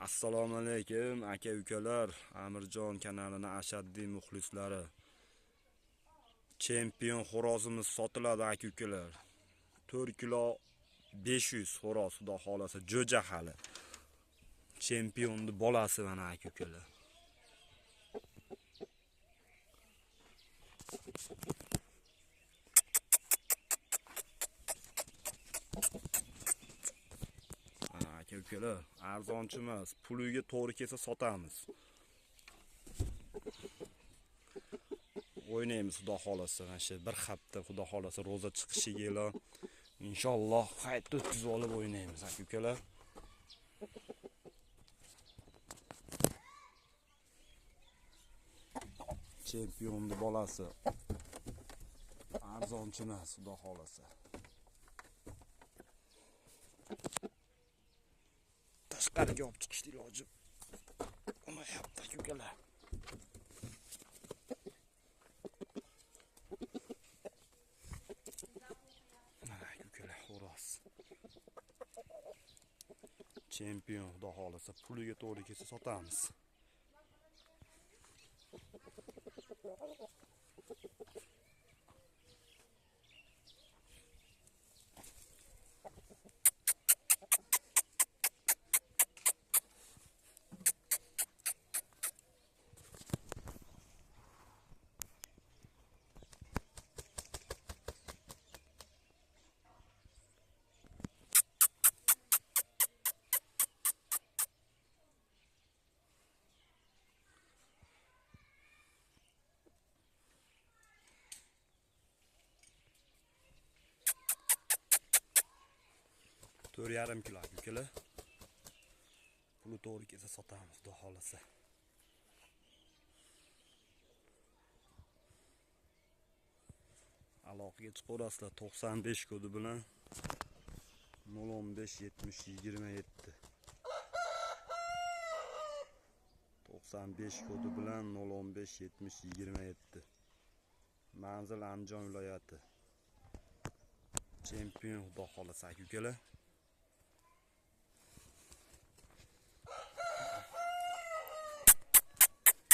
Assalomu alaykum aka-ukalar, Amirjon kanalining ashaddiy muxlislari. Chempion xo'rozimiz sotiladi aka-ukalar. 4 kilo 500 xo'roz, xudo xolasa, jo'ja hali. Chempionning bolasi mana aka-ukalar. Aka-ukalar, arzonchi emas, puliga to'g'ri kelsa sotamiz. O'ynaymiz xudo xolasa, mana shu bir hafta xudo xolasa ro'za chiqishiga e'lon. Inshaalloh qayta o'tkazib olib o'ynaymiz aka-ukalar. Chempionning bolasi. Arzonchi emas, xudo xolasa. Tashqariga olib chiqishni iloji bo'lmayapti aka-ukalar. Mana aka-ukalar xo'roz. Chempion xudo xolasa, puliga to'g'ri kelsa sotamiz. Yarim kilo aka-ukalar. Puli to'g'ri kelsa sotamiz, xudo xolasa. Aloqaga chiqaverasizlar 95 kodi bilan 015 70 27. 95 kodi bilan 015 70 27. Manzil Andijon viloyati. Chempion xudo xolasa aka-ukalar.